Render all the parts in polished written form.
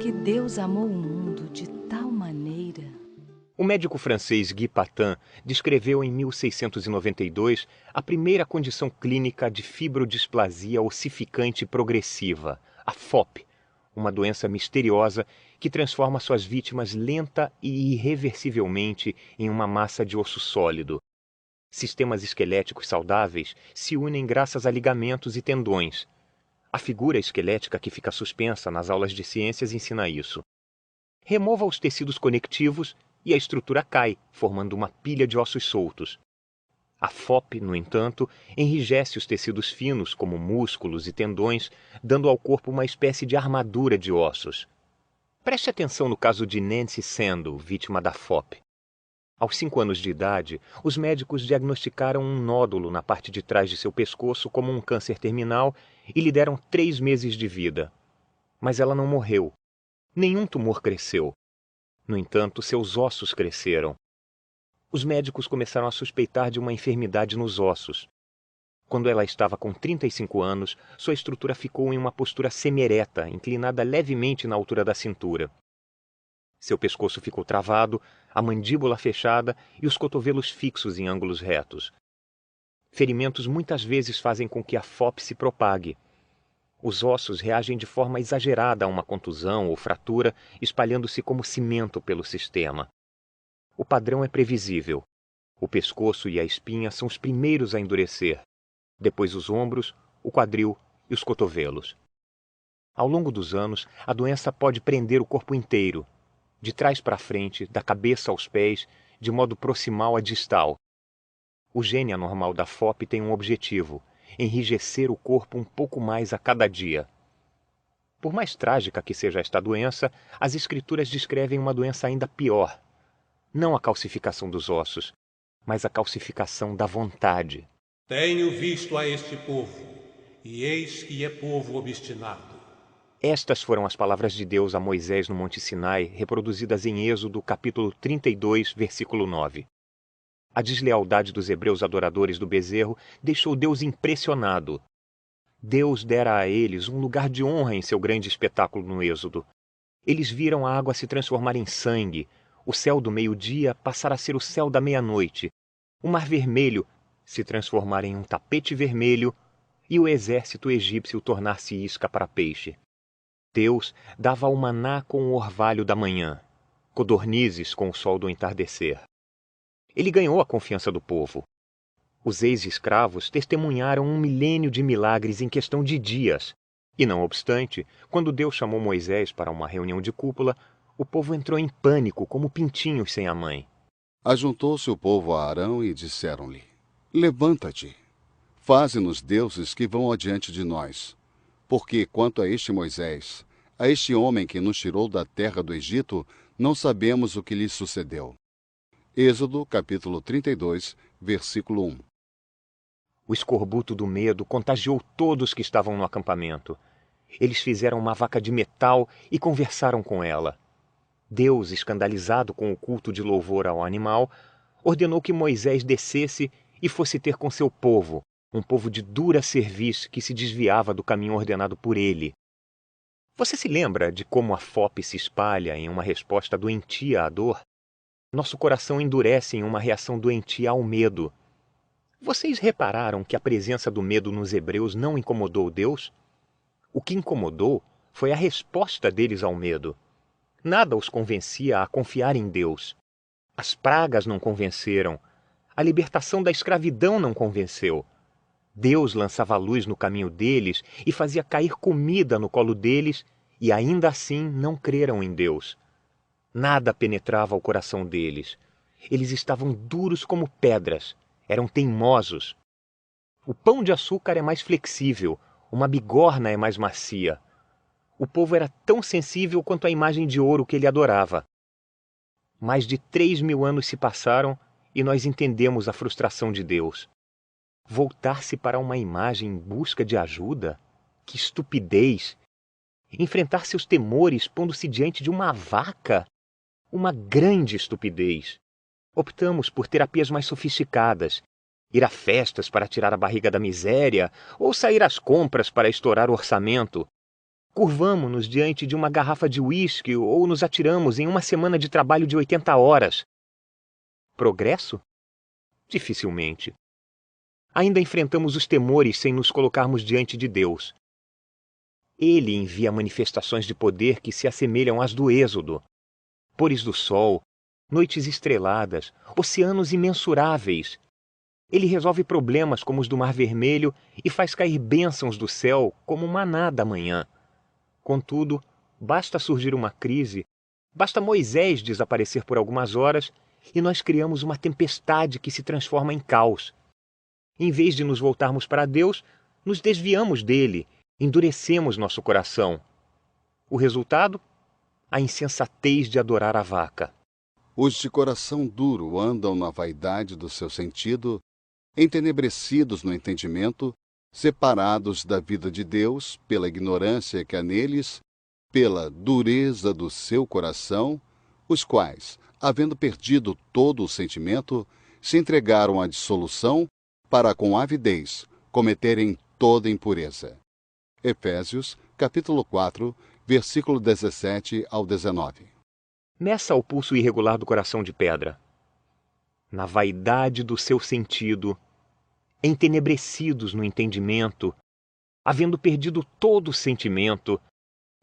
Porque Deus amou o mundo de tal maneira. O médico francês Guy Patin descreveu em 1692 a primeira condição clínica de fibrodisplasia ossificante progressiva, a FOP, uma doença misteriosa que transforma suas vítimas lenta e irreversivelmente em uma massa de osso sólido. Sistemas esqueléticos saudáveis se unem graças a ligamentos e tendões. A figura esquelética que fica suspensa nas aulas de ciências ensina isso. Remova os tecidos conectivos e a estrutura cai, formando uma pilha de ossos soltos. A FOP, no entanto, enrijece os tecidos finos, como músculos e tendões, dando ao corpo uma espécie de armadura de ossos. Preste atenção no caso de Nancy Sandel, vítima da FOP. Aos 5 anos de idade, os médicos diagnosticaram um nódulo na parte de trás de seu pescoço como um câncer terminal e lhe deram 3 meses de vida. Mas ela não morreu. Nenhum tumor cresceu. No entanto, seus ossos cresceram. Os médicos começaram a suspeitar de uma enfermidade nos ossos. Quando ela estava com 35 anos, sua estrutura ficou em uma postura semi-ereta, inclinada levemente na altura da cintura. Seu pescoço ficou travado, a mandíbula fechada e os cotovelos fixos em ângulos retos. Ferimentos muitas vezes fazem com que a FOP se propague. Os ossos reagem de forma exagerada a uma contusão ou fratura, espalhando-se como cimento pelo sistema. O padrão é previsível. O pescoço e a espinha são os primeiros a endurecer. Depois os ombros, o quadril e os cotovelos. Ao longo dos anos, a doença pode prender o corpo inteiro, de trás para frente, da cabeça aos pés, de modo proximal a distal. O gene anormal da FOP tem um objetivo: enrijecer o corpo um pouco mais a cada dia. Por mais trágica que seja esta doença, as escrituras descrevem uma doença ainda pior. Não a calcificação dos ossos, mas a calcificação da vontade. Tenho visto a este povo, e eis que é povo obstinado. Estas foram as palavras de Deus a Moisés no Monte Sinai, reproduzidas em Êxodo, capítulo 32, versículo 9. A deslealdade dos hebreus adoradores do bezerro deixou Deus impressionado. Deus dera a eles um lugar de honra em seu grande espetáculo no Êxodo. Eles viram a água se transformar em sangue, o céu do meio-dia passar a ser o céu da meia-noite, o mar vermelho se transformar em um tapete vermelho e o exército egípcio tornar-se isca para peixe. Deus dava o maná com o orvalho da manhã, codornizes com o sol do entardecer. Ele ganhou a confiança do povo. Os ex-escravos testemunharam 1 milênio de milagres em questão de dias. E não obstante, quando Deus chamou Moisés para uma reunião de cúpula, o povo entrou em pânico como pintinhos sem a mãe. Ajuntou-se o povo a Arão e disseram-lhe: Levanta-te, faze-nos deuses que vão adiante de nós. Porque, quanto a este Moisés, a este homem que nos tirou da terra do Egito, não sabemos o que lhe sucedeu. Êxodo, capítulo 32, versículo 1. O escorbuto do medo contagiou todos que estavam no acampamento. Eles fizeram uma vaca de metal e conversaram com ela. Deus, escandalizado com o culto de louvor ao animal, ordenou que Moisés descesse e fosse ter com seu povo, um povo de dura cerviz que se desviava do caminho ordenado por ele. Você se lembra de como a FOP se espalha em uma resposta doentia à dor? Nosso coração endurece em uma reação doentia ao medo. Vocês repararam que a presença do medo nos hebreus não incomodou Deus? O que incomodou foi a resposta deles ao medo. Nada os convencia a confiar em Deus. As pragas não convenceram. A libertação da escravidão não convenceu. Deus lançava a luz no caminho deles e fazia cair comida no colo deles, e ainda assim não creram em Deus. Nada penetrava o coração deles. Eles estavam duros como pedras, eram teimosos. O pão de açúcar é mais flexível, uma bigorna é mais macia. O povo era tão sensível quanto a imagem de ouro que ele adorava. Mais de 3.000 anos se passaram e nós entendemos a frustração de Deus. Voltar-se para uma imagem em busca de ajuda? Que estupidez! Enfrentar seus temores pondo-se diante de uma vaca? Uma grande estupidez. Optamos por terapias mais sofisticadas, ir a festas para tirar a barriga da miséria ou sair às compras para estourar o orçamento. Curvamo-nos diante de uma garrafa de uísque ou nos atiramos em uma semana de trabalho de 80 horas. Progresso? Dificilmente. Ainda enfrentamos os temores sem nos colocarmos diante de Deus. Ele envia manifestações de poder que se assemelham às do Êxodo. Pôres do sol, noites estreladas, oceanos imensuráveis. Ele resolve problemas como os do Mar Vermelho e faz cair bênçãos do céu como maná da manhã. Contudo, basta surgir uma crise, basta Moisés desaparecer por algumas horas e nós criamos uma tempestade que se transforma em caos. Em vez de nos voltarmos para Deus, nos desviamos dele, endurecemos nosso coração. O resultado? A insensatez de adorar a vaca. Os de coração duro andam na vaidade do seu sentido, entenebrecidos no entendimento, separados da vida de Deus pela ignorância que há neles, pela dureza do seu coração, os quais, havendo perdido todo o sentimento, se entregaram à dissolução para com avidez cometerem toda impureza. Efésios, capítulo 4, versículo 17 ao 19. Meça o pulso irregular do coração de pedra. Na vaidade do seu sentido, entenebrecidos no entendimento, havendo perdido todo o sentimento,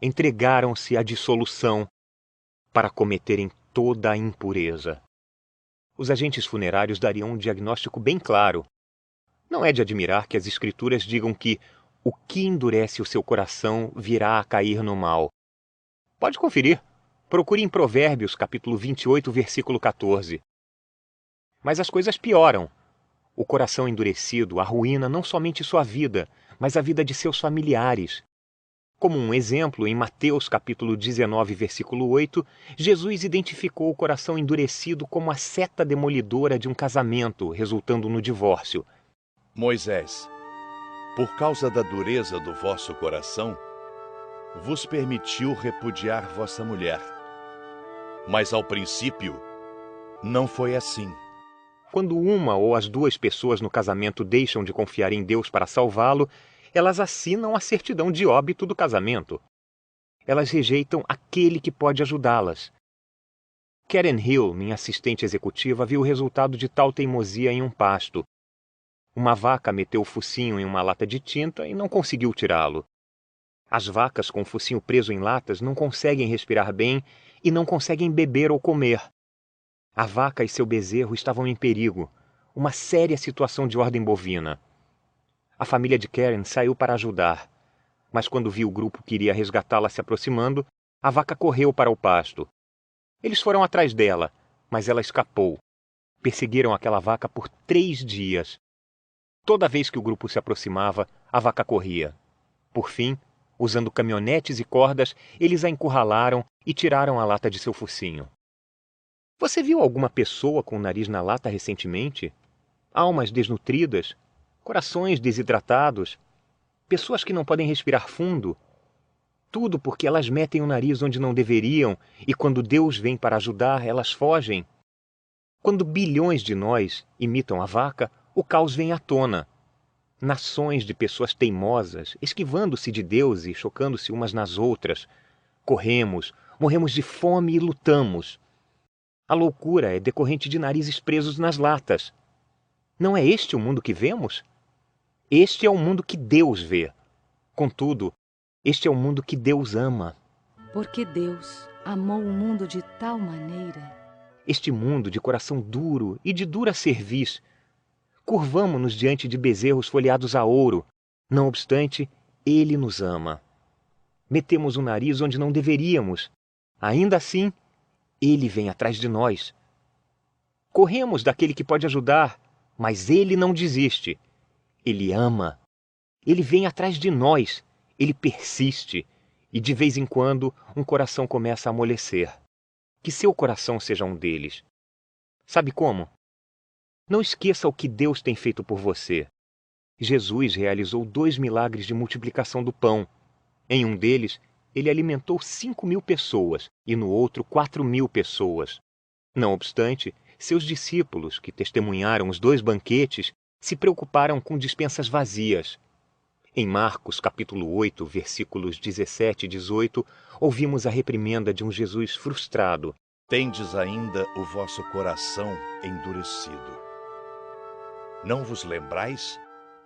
entregaram-se à dissolução para cometerem toda a impureza. Os agentes funerários dariam um diagnóstico bem claro. Não é de admirar que as Escrituras digam que o que endurece o seu coração virá a cair no mal. Pode conferir. Procure em Provérbios, capítulo 28, versículo 14. Mas as coisas pioram. O coração endurecido arruína não somente sua vida, mas a vida de seus familiares. Como um exemplo, em Mateus capítulo 19, versículo 8, Jesus identificou o coração endurecido como a seta demolidora de um casamento, resultando no divórcio. Moisés, por causa da dureza do vosso coração, vos permitiu repudiar vossa mulher. Mas ao princípio, não foi assim. Quando uma ou as duas pessoas no casamento deixam de confiar em Deus para salvá-lo, elas assinam a certidão de óbito do casamento. Elas rejeitam aquele que pode ajudá-las. Karen Hill, minha assistente executiva, viu o resultado de tal teimosia em um pasto. Uma vaca meteu o focinho em uma lata de tinta e não conseguiu tirá-lo. As vacas com o focinho preso em latas não conseguem respirar bem e não conseguem beber ou comer. A vaca e seu bezerro estavam em perigo, uma séria situação de ordem bovina. A família de Karen saiu para ajudar, mas quando viu o grupo que iria resgatá-la se aproximando, a vaca correu para o pasto. Eles foram atrás dela, mas ela escapou. Perseguiram aquela vaca por 3 dias. Toda vez que o grupo se aproximava, a vaca corria. Por fim, usando caminhonetes e cordas, eles a encurralaram e tiraram a lata de seu focinho. Você viu alguma pessoa com o nariz na lata recentemente? Almas desnutridas? Corações desidratados? Pessoas que não podem respirar fundo? Tudo porque elas metem o nariz onde não deveriam e quando Deus vem para ajudar, elas fogem. Quando bilhões de nós imitam a vaca, o caos vem à tona. Nações de pessoas teimosas, esquivando-se de Deus e chocando-se umas nas outras. Corremos, morremos de fome e lutamos. A loucura é decorrente de narizes presos nas latas. Não é este o mundo que vemos? Este é o mundo que Deus vê. Contudo, este é o mundo que Deus ama. Porque Deus amou o mundo de tal maneira. Este mundo de coração duro e de dura cerviz. Curvamo-nos diante de bezerros folheados a ouro. Não obstante, Ele nos ama. Metemos o nariz onde não deveríamos. Ainda assim, Ele vem atrás de nós. Corremos daquele que pode ajudar, mas Ele não desiste. Ele ama. Ele vem atrás de nós. Ele persiste. E de vez em quando, um coração começa a amolecer. Que seu coração seja um deles. Sabe como? Não esqueça o que Deus tem feito por você. Jesus realizou 2 milagres de multiplicação do pão. Em um deles, ele alimentou 5.000 pessoas e no outro 4.000 pessoas. Não obstante, seus discípulos, que testemunharam os 2 banquetes, se preocuparam com despensas vazias. Em Marcos, capítulo 8, versículos 17 e 18, ouvimos a reprimenda de um Jesus frustrado. Tendes ainda o vosso coração endurecido. Não vos lembrais?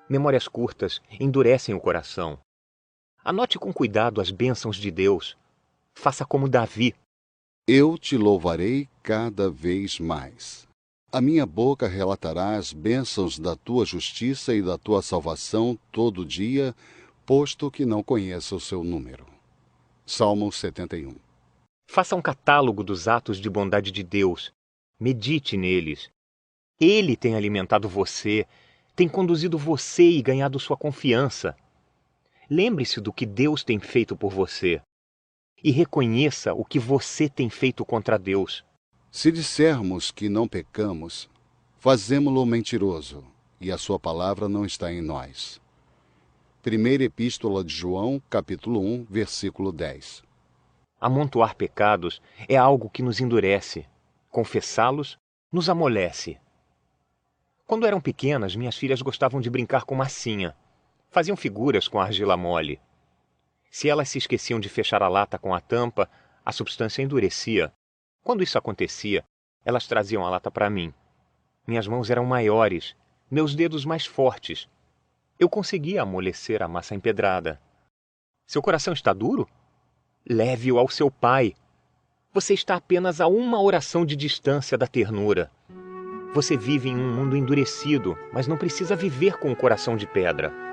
Memórias curtas endurecem o coração. Anote com cuidado as bênçãos de Deus. Faça como Davi. Eu te louvarei cada vez mais. A minha boca relatará as bênçãos da tua justiça e da tua salvação todo dia, posto que não conheço o seu número. Salmo 71. Faça um catálogo dos atos de bondade de Deus. Medite neles. Ele tem alimentado você, tem conduzido você e ganhado sua confiança. Lembre-se do que Deus tem feito por você. E reconheça o que você tem feito contra Deus. Se dissermos que não pecamos, fazemo-lo mentiroso, e a sua palavra não está em nós. Primeira Epístola de João, capítulo 1, versículo 10. Amontoar pecados é algo que nos endurece. Confessá-los nos amolece. Quando eram pequenas, minhas filhas gostavam de brincar com massinha. Faziam figuras com argila mole. Se elas se esqueciam de fechar a lata com a tampa, a substância endurecia. Quando isso acontecia, elas traziam a lata para mim. Minhas mãos eram maiores, meus dedos mais fortes. Eu conseguia amolecer a massa empedrada. Seu coração está duro? Leve-o ao seu pai. Você está apenas a uma oração de distância da ternura. Você vive em um mundo endurecido, mas não precisa viver com o coração de pedra.